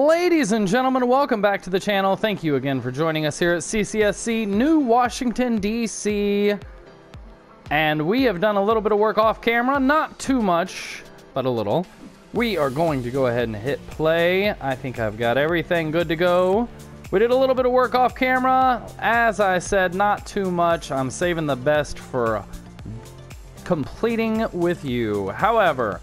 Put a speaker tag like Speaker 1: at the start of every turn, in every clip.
Speaker 1: Ladies and gentlemen, welcome back to the channel. Thank you again for joining us here at CCSC, New Washington, D.C. And we have done a little bit of work off camera, not too much, but a little. We are going to go ahead and hit play. I think I've got everything good to go. We did a little bit of work off camera. As I said, not too much. I'm saving the best for completing with you. However,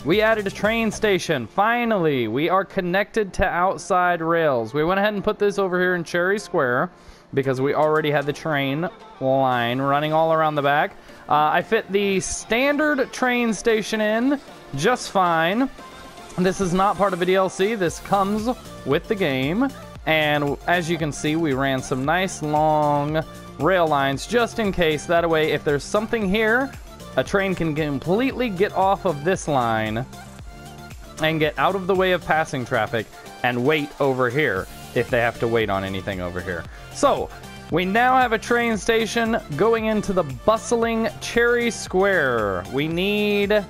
Speaker 1: we added a train station. Finally, we are connected to outside rails. We went ahead and put this over here in Cherry Square because we already had the train line running all around the back. I fit the standard train station in just fine. This is not part of a DLC. This comes with the game. And as you can see, we ran some nice long rail lines just in case. That way, if there's something here, a train can completely get off of this line and get out of the way of passing traffic and wait over here if they have to wait on anything over here. So, we now have a train station going into the bustling Cherry Square. We need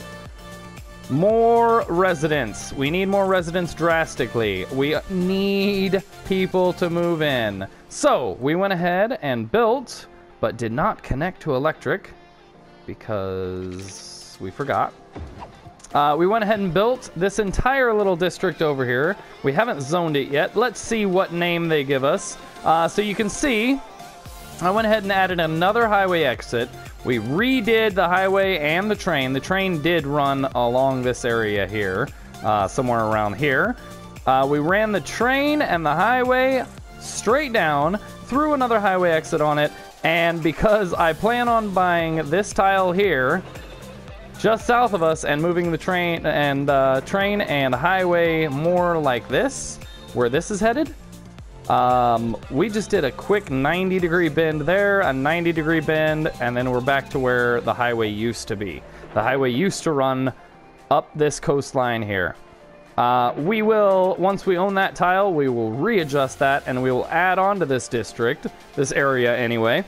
Speaker 1: more residents. We need more residents drastically. We need people to move in. So, we went ahead and built, but did not connect to electric, because we forgot. We went ahead and built this entire little district over here. We haven't zoned it yet. Let's see what name they give us. So you can see, I went ahead and added another highway exit. We redid the highway and the train. The train did run along this area here, somewhere around here. We ran the train and the highway straight down, threw another highway exit on it, and because I plan on buying this tile here, just south of us, and moving the train and highway more like this, where this is headed, we just did a quick 90-degree bend there, a 90-degree bend, and then we're back to where the highway used to be. The highway used to run up this coastline here. We will, once we own that tile, we will readjust that and we will add on to this district, this area anyway.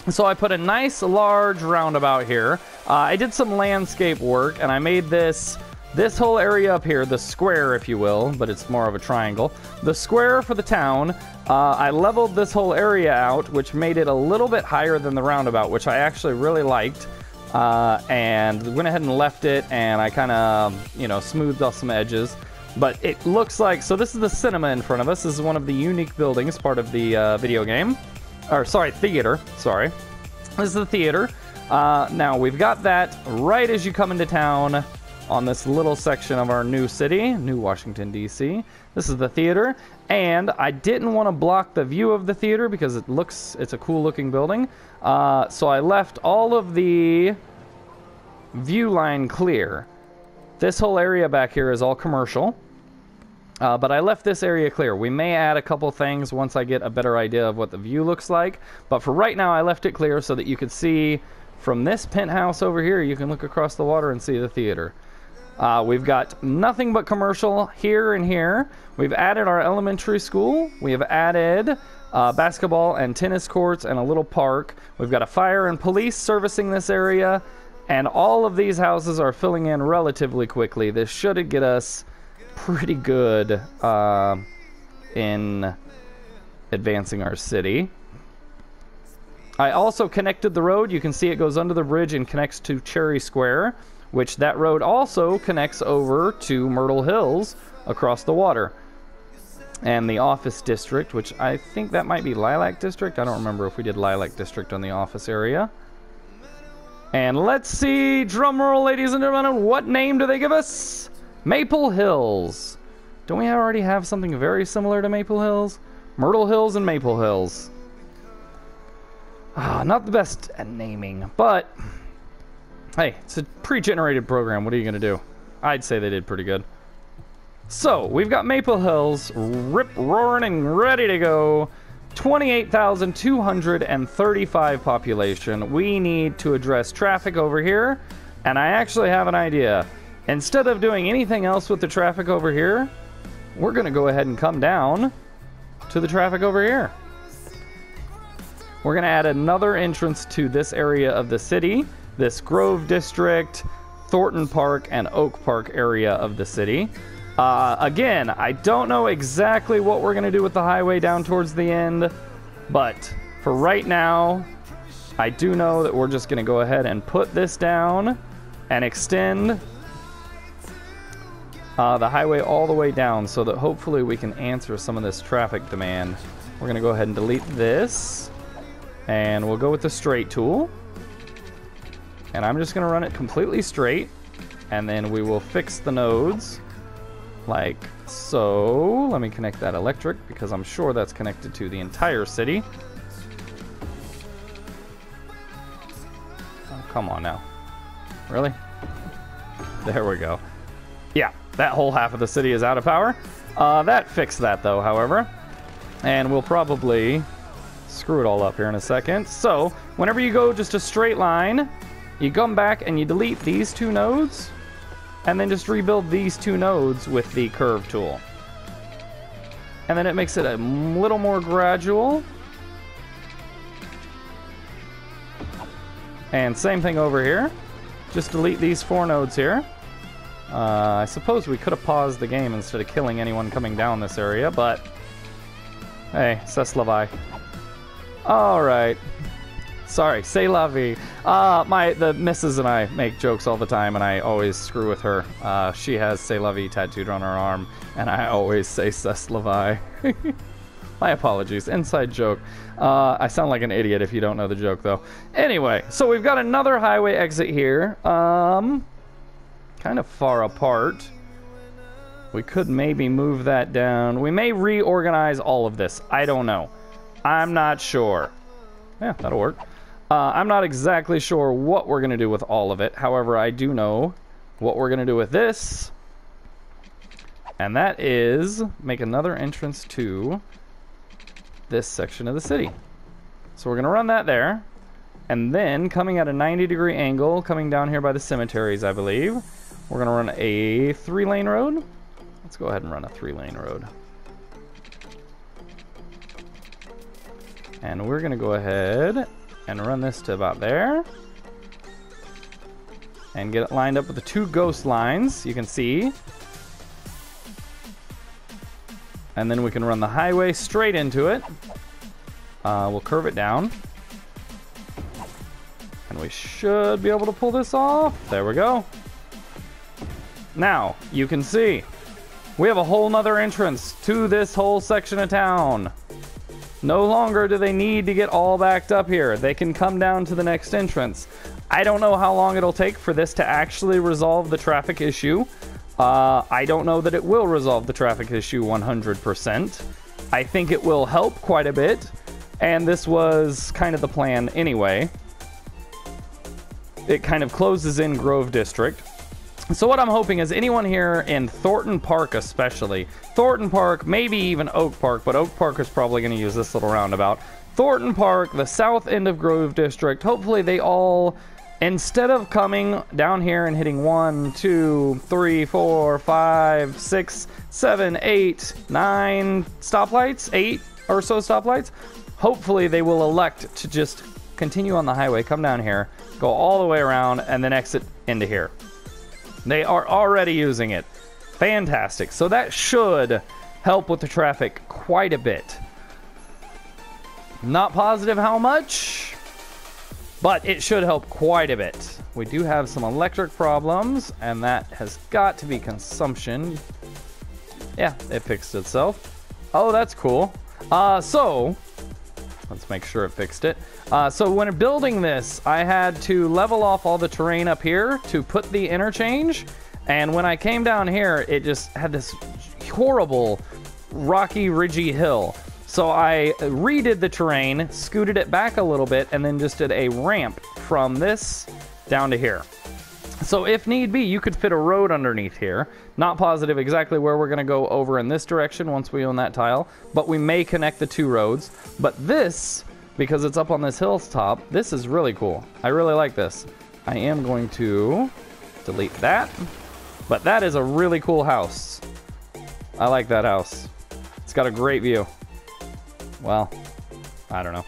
Speaker 1: So I put a nice large roundabout here. I did some landscape work and I made this whole area up here, the square if you will, but it's more of a triangle. The square for the town, I leveled this whole area out, which made it a little bit higher than the roundabout, which I actually really liked. And went ahead and left it, and I kind of, you know, smoothed off some edges. But it looks like, so this is the cinema in front of us. This is one of the unique buildings, part of the video game. Or, sorry, theater. Sorry. This is the theater. Now, we've got that right as you come into town on this little section of our new city, New Washington, D.C. This is the theater. And I didn't want to block the view of the theater because it's a cool looking building. So I left all of the view line clear. This whole area back here is all commercial. But I left this area clear. We may add a couple things once I get a better idea of what the view looks like. But for right now, I left it clear so that you could see from this penthouse over here, you can look across the water and see the theater. We've got nothing but commercial here and here. We've added our elementary school. We have added basketball and tennis courts and a little park. We've got a fire and police servicing this area. And all of these houses are filling in relatively quickly. This should get us pretty good in advancing our city. I also connected the road. You can see it goes under the bridge and connects to Cherry Square, which that road also connects over to Myrtle Hills across the water. And the office district, which I think that might be Lilac District. I don't remember if we did Lilac District on the office area. And let's see, drum roll, ladies and gentlemen, what name do they give us? Maple Hills. Don't we already have something very similar to Maple Hills? Myrtle Hills and Maple Hills. Not the best at naming, but hey, it's a pre-generated program. What are you going to do? I'd say they did pretty good. So, we've got Maple Hills rip-roaring and ready to go. 28,235 population. We need to address traffic over here, and I actually have an idea. Instead of doing anything else with the traffic over here, we're going to go ahead and come down to the traffic over here. We're going to add another entrance to this area of the city, this Grove District, Thornton Park, and Oak Park area of the city. Again, I don't know exactly what we're going to do with the highway down towards the end, but for right now, I do know that we're just going to go ahead and put this down and extend the highway all the way down so that hopefully we can answer some of this traffic demand. We're going to go ahead and delete this, and we'll go with the straight tool. And I'm just going to run it completely straight, and then we will fix the nodes like so. Let me connect that electric because I'm sure that's connected to the entire city. Oh, come on now. Really? There we go. Yeah, that whole half of the city is out of power. That fixed that though, however. And we'll probably screw it all up here in a second. So, whenever you go just a straight line, you come back and you delete these two nodes, and then just rebuild these two nodes with the curve tool. And then it makes it a little more gradual. And same thing over here. Just delete these 4 nodes here. I suppose we could have paused the game instead of killing anyone coming down this area, but hey, c'est la vie. Alright. Sorry, c'est la vie. The missus and I make jokes all the time, and I always screw with her. She has c'est la vie tattooed on her arm, and I always say c'est la vie. My apologies, inside joke. I sound like an idiot if you don't know the joke, though. Anyway, so we've got another highway exit here. Kind of far apart. We could maybe move that down. We may reorganize all of this. I don't know. I'm not sure. Yeah, that'll work. I'm not exactly sure what we're going to do with all of it. However, I do know what we're going to do with this. And that is make another entrance to this section of the city. So we're going to run that there. And then coming at a 90-degree angle, coming down here by the cemeteries, I believe, we're going to run a 3-lane road. Let's go ahead and run a 3-lane road. And we're going to go ahead and run this to about there. And get it lined up with the 2 ghost lines, you can see. And then we can run the highway straight into it. We'll curve it down. And we should be able to pull this off. There we go. Now, you can see, we have a whole nother entrance to this whole section of town. No longer do they need to get all backed up here. They can come down to the next entrance. I don't know how long it'll take for this to actually resolve the traffic issue. I don't know that it will resolve the traffic issue 100%. I think it will help quite a bit. And this was kind of the plan anyway. It kind of closes in Grove District. So what I'm hoping is anyone here in Thornton Park especially, Thornton Park, maybe even Oak Park, but Oak Park is probably going to use this little roundabout. Thornton Park, the south end of Grove District, hopefully they all, instead of coming down here and hitting 1, 2, 3, 4, 5, 6, 7, 8, 9 stoplights, 8 or so stoplights, hopefully they will elect to just continue on the highway, come down here, go all the way around, and then exit into here. They are already using it. Fantastic. So that should help with the traffic quite a bit. Not positive how much, but it should help quite a bit. We do have some electric problems, and that has got to be consumption. Yeah, it fixed itself. Oh, that's cool. So let's make sure it fixed it. So when building this, I had to level off all the terrain up here to put the interchange. And when I came down here, it just had this horrible rocky, ridgy hill. So I redid the terrain, scooted it back a little bit, and then just did a ramp from this down to here. So if need be, you could fit a road underneath here. Not positive exactly where we're going to go over in this direction once we own that tile, but we may connect the 2 roads. But this, because it's up on this hilltop, this is really cool. I really like this. I am going to delete that, but that is a really cool house. I like that house. It's got a great view. Well, I don't know.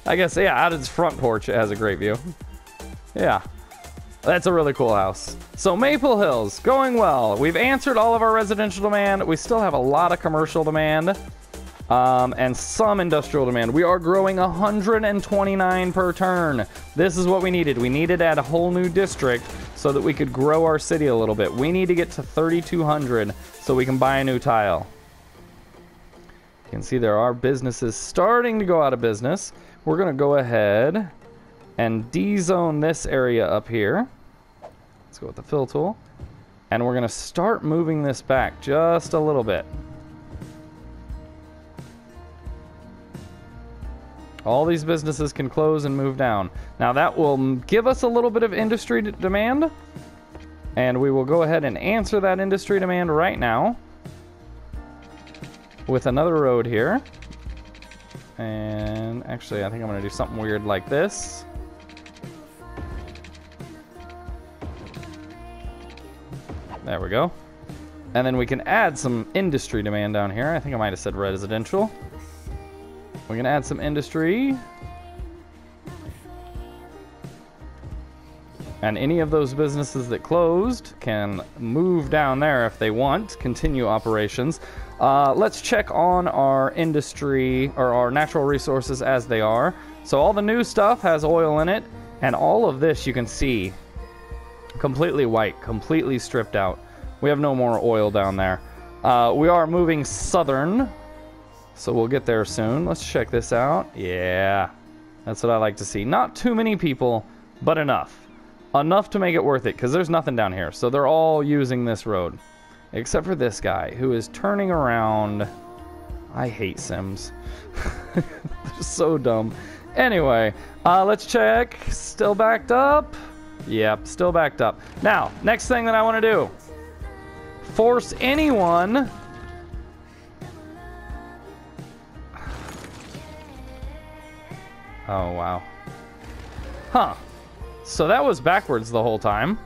Speaker 1: I guess, yeah, out of its front porch, it has a great view. Yeah. That's a really cool house. So Maple Hills, going well. We've answered all of our residential demand. We still have a lot of commercial demand. And some industrial demand. We are growing 129 per turn. This is what we needed. We needed to add a whole new district so that we could grow our city a little bit. We need to get to 3,200 so we can buy a new tile. You can see there are businesses starting to go out of business. We're going to go ahead and dezone this area up here. Let's go with the fill tool. And we're going to start moving this back just a little bit. All these businesses can close and move down. Now that will give us a little bit of industry demand. And we will go ahead and answer that industry demand right now with another road here. And actually, I think I'm going to do something weird like this. There we go. And then we can add some industry demand down here. I think I might have said residential. We can add some industry. And any of those businesses that closed can move down there if they want, continue operations. Let's check on our industry or our natural resources as they are. So all the new stuff has oil in it, and all of this you can see completely white, completely stripped out. We have no more oil down there. We are moving southern, so we'll get there soon. Let's check this out. Yeah, that's what I like to see. Not too many people, but enough. Enough to make it worth it, because there's nothing down here. So they're all using this road. Except for this guy, who is turning around. I hate Sims. They're so dumb. Anyway, let's check. Still backed up? Yep, still backed up. Now, next thing that I want to do. Force anyone... Oh, wow. Huh. So that was backwards the whole time.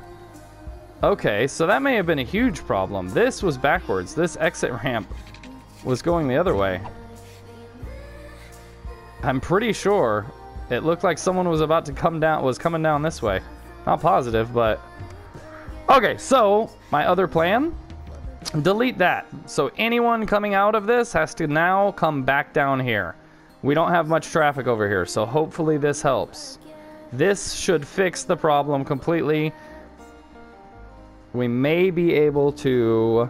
Speaker 1: Okay, so that may have been a huge problem. This was backwards. This exit ramp was going the other way. I'm pretty sure it looked like someone was about to come down, was coming down this way. Not positive, but... Okay, so my other plan, delete that. So anyone coming out of this has to now come back down here. We don't have much traffic over here, so hopefully this helps. This should fix the problem completely. We may be able to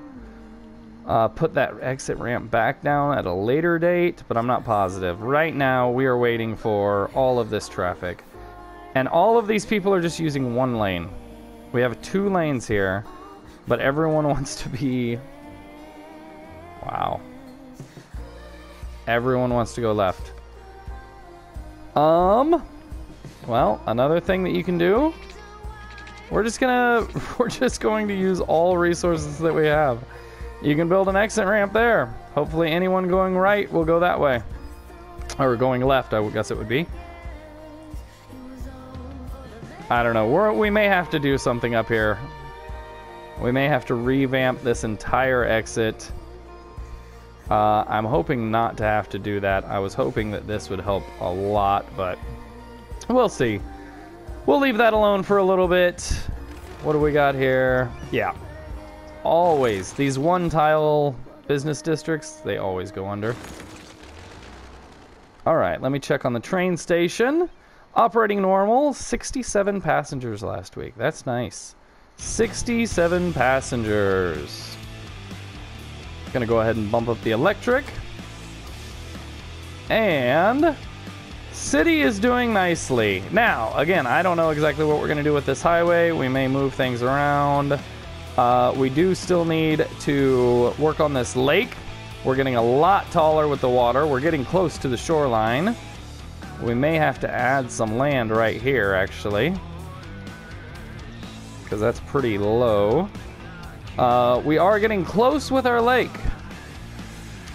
Speaker 1: put that exit ramp back down at a later date, but I'm not positive. Right now, we are waiting for all of this traffic. And all of these people are just using one lane. We have 2 lanes here, but everyone wants to be... Wow. Everyone wants to go left. Well, another thing that you can do, we're just going to use all resources that we have. You can build an exit ramp there. Hopefully anyone going right will go that way. Or going left, I guess it would be. I don't know. We may have to do something up here. We may have to revamp this entire exit. I'm hoping not to have to do that. I was hoping that this would help a lot, but we'll see. We'll leave that alone for a little bit. What do we got here? Yeah. Always. These one-tile business districts, they always go under. All right, let me check on the train station. Operating normal, 67 passengers last week. That's nice. 67 passengers. Gonna go ahead and bump up the electric. And city is doing nicely. Now, again, I don't know exactly what we're gonna do with this highway. We may move things around. We do still need to work on this lake. We're getting a lot taller with the water. We're getting close to the shoreline. We may have to add some land right here, actually, because that's pretty low. We are getting close with our lake.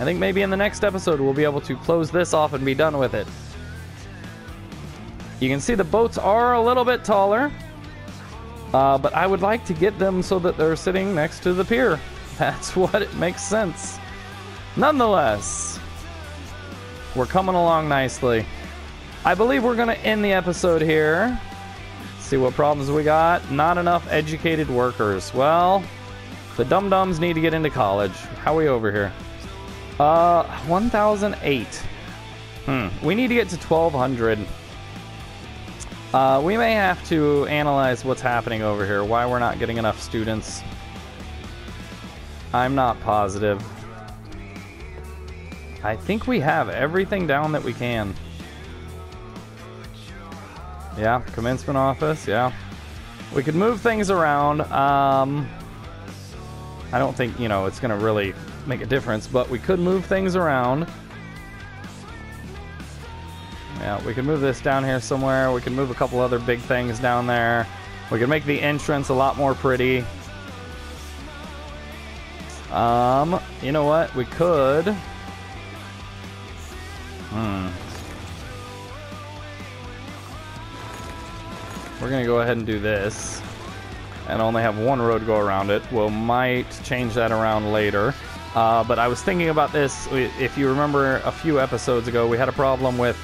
Speaker 1: I think maybe in the next episode we'll be able to close this off and be done with it. You can see the boats are a little bit taller, but I would like to get them so that they're sitting next to the pier. That's what it makes sense. Nonetheless, we're coming along nicely. I believe we're going to end the episode here. See what problems we got. Not enough educated workers. Well, the dum-dums need to get into college. How are we over here? 1008. We need to get to 1200. We may have to analyze what's happening over here. Why we're not getting enough students. I'm not positive. I think we have everything down that we can. Yeah, commencement office, yeah. We could move things around. I don't think, you know, it's going to really make a difference, but we could move things around. Yeah, we could move this down here somewhere. We can move a couple other big things down there. We can make the entrance a lot more pretty. You know what? We could... We're going to go ahead and do this. And only have one road go around it. We might change that around later. But I was thinking about this. If you remember a few episodes ago, we had a problem with...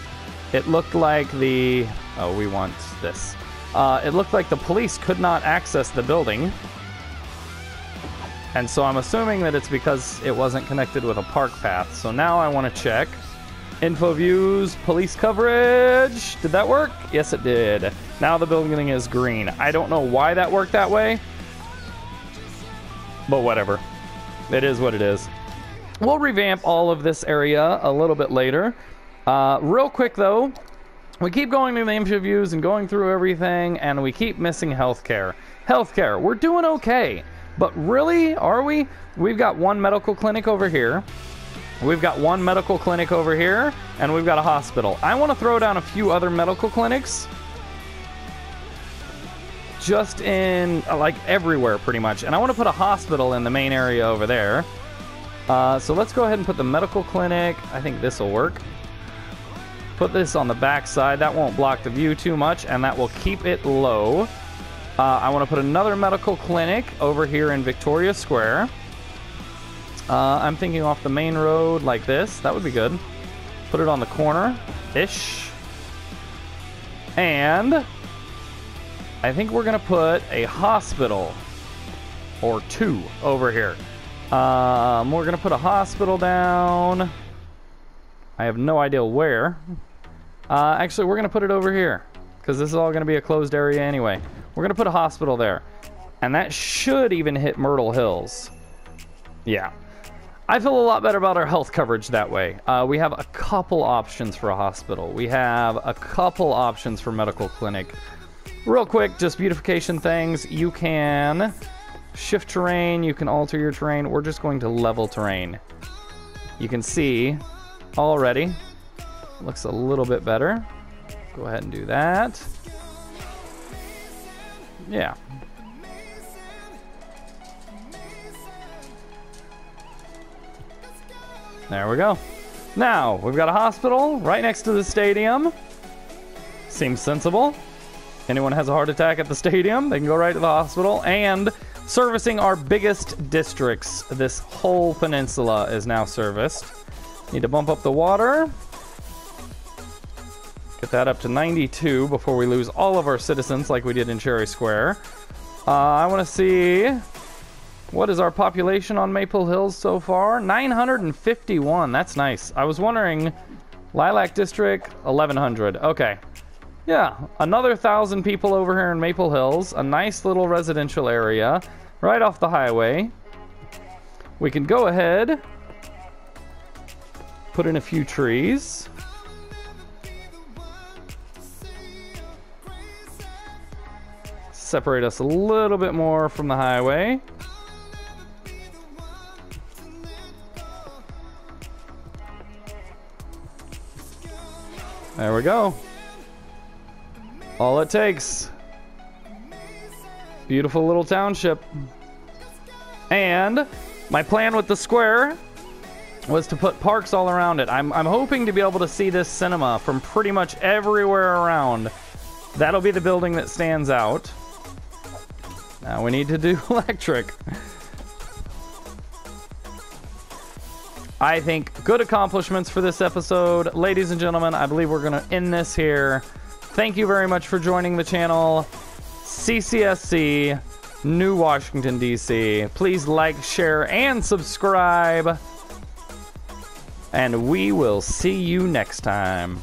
Speaker 1: It looked like the... Oh, we want this. It looked like the police could not access the building. And so I'm assuming that it's because it wasn't connected with a park path. So now I want to check. Info views, police coverage. Did that work? Yes, it did. Now the building is green. I don't know why that worked that way. But whatever. It is what it is. We'll revamp all of this area a little bit later. Real quick though, we keep going to the info views and going through everything, and we keep missing healthcare. Healthcare, we're doing okay. But really, are we? We've got one medical clinic over here. We've got one medical clinic over here, and we've got a hospital. I want to throw down a few other medical clinics. Just in, like, everywhere, pretty much. And I want to put a hospital in the main area over there. So let's go ahead and put the medical clinic. I think this will work. Put this on the back side. That won't block the view too much, and that will keep it low. I want to put another medical clinic over here in Victoria Square. I'm thinking off the main road like this. That would be good. Put it on the corner-ish. And I think we're going to put a hospital or two over here. We're going to put a hospital down. I have no idea where. Actually, we're going to put it over here because this is all going to be a closed area anyway. We're going to put a hospital there. And that should even hit Myrtle Hills. Yeah. I feel a lot better about our health coverage that way. We have a couple options for a hospital. We have a couple options for medical clinic. Real quick, just beautification things. You can shift terrain. You can alter your terrain. We're just going to level terrain. You can see already. Looks a little bit better. Go ahead and do that. Yeah. There we go. Now, we've got a hospital right next to the stadium. Seems sensible. Anyone has a heart attack at the stadium, they can go right to the hospital. And servicing our biggest districts. This whole peninsula is now serviced. Need to bump up the water. Get that up to 92 before we lose all of our citizens like we did in Cherry Square. I want to see... What is our population on Maple Hills so far? 951. That's nice. I was wondering, Lilac District, 1,100. Okay. Yeah, another 1,000 people over here in Maple Hills. A nice little residential area right off the highway. We can go ahead, put in a few trees. Separate us a little bit more from the highway. There we go. All it takes. Beautiful little township. And my plan with the square was to put parks all around it. I'm hoping to be able to see this cinema from pretty much everywhere around. That'll be the building that stands out. Now we need to do electric. I think good accomplishments for this episode. Ladies and gentlemen, I believe we're going to end this here. Thank you very much for joining the channel. CCSC, New Washington, D.C. Please like, share, and subscribe. And we will see you next time.